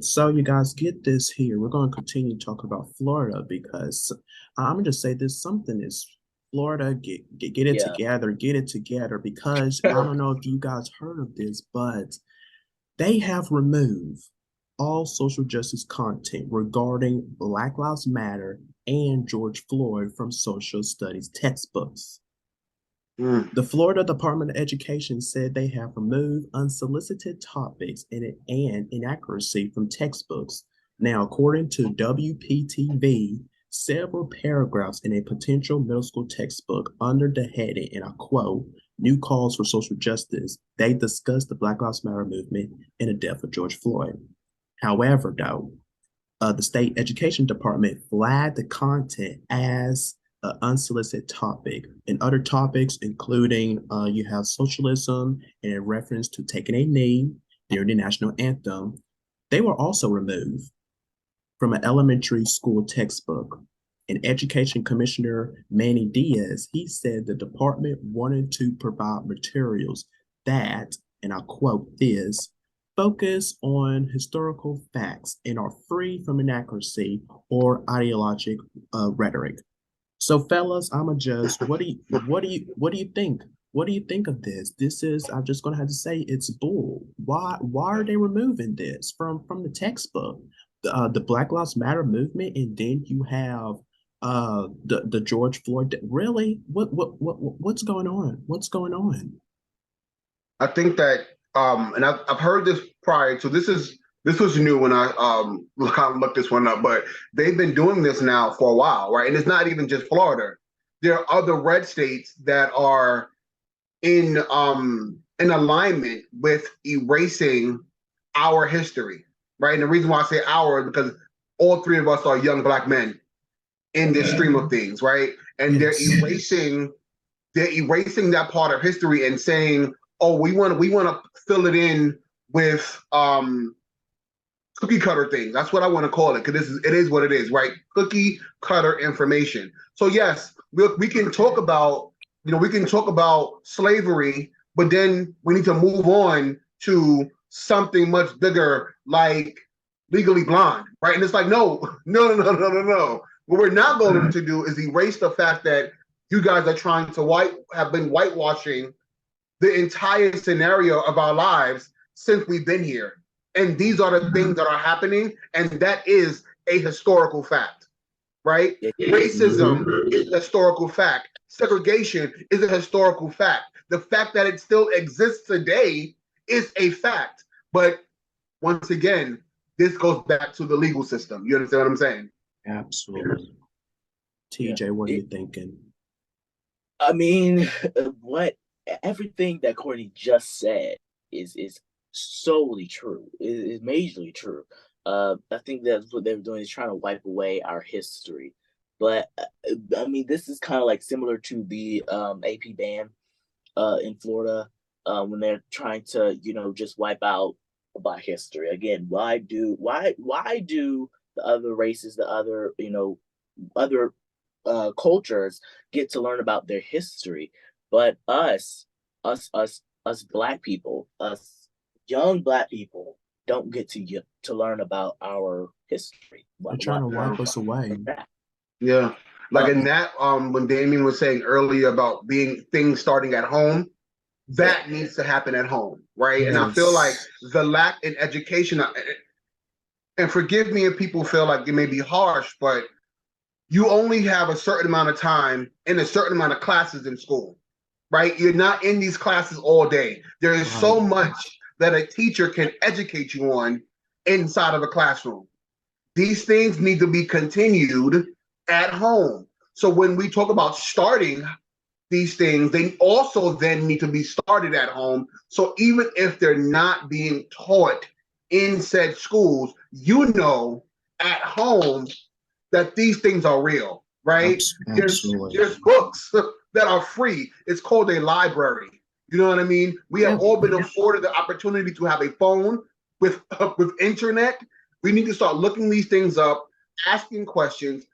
So you guys get this here. We're going to continue talking about Florida because I'm gonna just say this: something is Florida. Get it Yeah. together. Get it together because I don't know if you guys heard of this, but they have removed all social justice content regarding Black Lives Matter and George Floyd from social studies textbooks. Mm. The Florida Department of Education said they have removed unsolicited topics and inaccuracy from textbooks. Now, according to WPTV, several paragraphs in a potential middle school textbook under the heading, and I quote, New Calls for Social Justice, they discuss the Black Lives Matter movement and the death of George Floyd. However, though, the state education department flagged the content as an unsolicited topic. And other topics, including you have socialism and a reference to taking a knee during the national anthem, they were also removed from an elementary school textbook. And Education Commissioner Manny Diaz, he said the department wanted to provide materials that, and I quote this, focus on historical facts and are free from inaccuracy or ideologic rhetoric. So, fellas, I'm a judge. What do you think? What do you think of this? This is, I'm just gonna have to say it's bull. Why are they removing this from the textbook? The Black Lives Matter movement, and then you have the George Floyd. Really? What's going on? What's going on? I think that and I've heard this prior, so this was new when I kind of looked this one up, but they've been doing this now for a while, right? And it's not even just Florida. There are other red states that are in alignment with erasing our history, right? And the reason why I say our is because all three of us are young black men in this stream of things, right? And Yes. they're erasing that part of history and saying, "Oh, we want to fill it in with cookie cutter things." That's what I want to call it because it is what it is, right? Cookie cutter information. So yes, we can talk about we can talk about slavery, but then we need to move on to something much bigger like Legally Blonde, right? And it's like no, no, no, no, no, no, no. What we're not going to do is erase the fact that you guys are trying to have been whitewashing the entire scenario of our lives since we've been here. And these are the things that are happening, and that is a historical fact, right? Racism is a historical fact. Segregation is a historical fact. The fact that it still exists today is a fact. But once again, this goes back to the legal system. You understand what I'm saying? Absolutely. Yeah. TJ, what are you thinking? I mean, what everything that Courtney just said is solely true. Is majorly true. I think that's what they're doing is trying to wipe away our history. But I mean, this is kind of like similar to the AP ban in Florida when they're trying to just wipe out Black history again. Why do the other races, the other other cultures get to learn about their history, but us Black people, us young Black people, don't get to learn about our history. They're What trying what to wipe us away. that? Yeah. Like Uh, in that, when Damien was saying earlier about being things starting at home, yeah, that needs to happen at home, right? And I feel like Yes. the lack in education, and forgive me if people feel like it may be harsh, but you only have a certain amount of time in a certain amount of classes in school, right? You're not in these classes all day. There is so Right. much that a teacher can educate you on inside of a classroom. These things need to be continued at home. So when we talk about starting these things, they also then need to be started at home. So even if they're not being taught in said schools, at home that these things are real, right? Absolutely. There's books that are free. It's called a library. You know what I mean? We have Yep. all been afforded the opportunity to have a phone with internet. We need to start looking these things up, asking questions,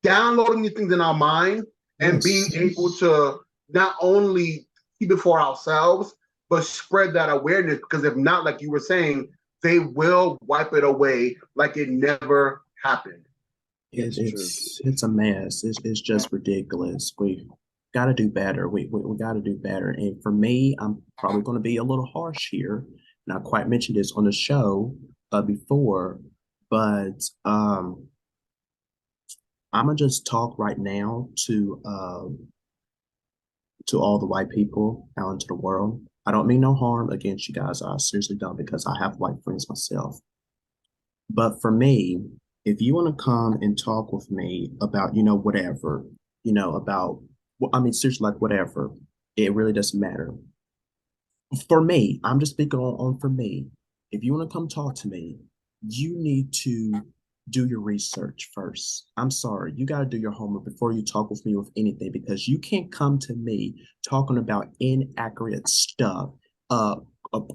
downloading these things in our mind, and being Yes. able to not only keep it for ourselves, but spread that awareness. Because if not, like you were saying, they will wipe it away like it never happened. It's a mess. It's just ridiculous. We got to do better. We got to do better. And for me, I'm probably going to be a little harsh here. And I quite mentioned this on the show before, but I'm gonna just talk right now to all the white people out into the world. I don't mean no harm against you guys. I seriously don't, because I have white friends myself. But for me, if you want to come and talk with me about, whatever, about, well, I mean, seriously, like whatever, it really doesn't matter. For me, I'm just speaking on for me. If you want to come talk to me, you need to do your research first. I'm sorry, you got to do your homework before you talk with me with anything, because you can't come to me talking about inaccurate stuff,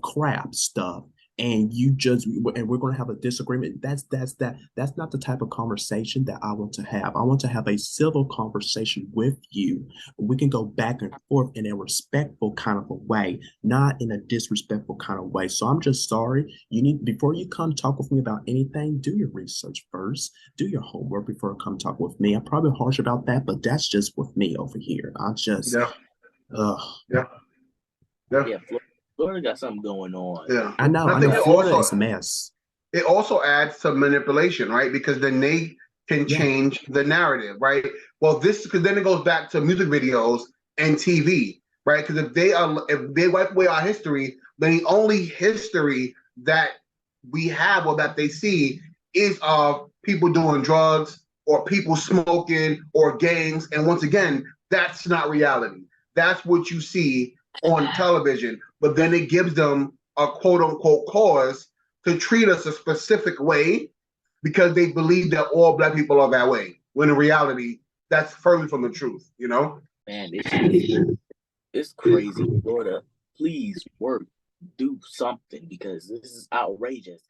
crap stuff, and we're going to have a disagreement. That's not the type of conversation that I want to have. I want to have a civil conversation with you. We can go back and forth in a respectful kind of a way, not in a disrespectful kind of way. So I'm just sorry. You need, before you come talk with me about anything, do your research first. Do your homework before you come talk with me. I'm probably harsh about that, but that's just with me over here. I just Yeah. Yeah. Yeah. Yeah. Florida got something going on. Yeah. I know. I think Florida is a mess. It also adds to manipulation, right? Because then they can change the narrative, right? Well, because then it goes back to music videos and TV, right? Because if they wipe away our history, then the only history that we have or that they see is of people doing drugs or people smoking or gangs. And once again, that's not reality. That's what you see on television. But then it gives them a quote unquote cause to treat us a specific way because they believe that all Black people are that way. When in reality, that's further from the truth, Man, it's crazy. Florida, please work, do something, because this is outrageous.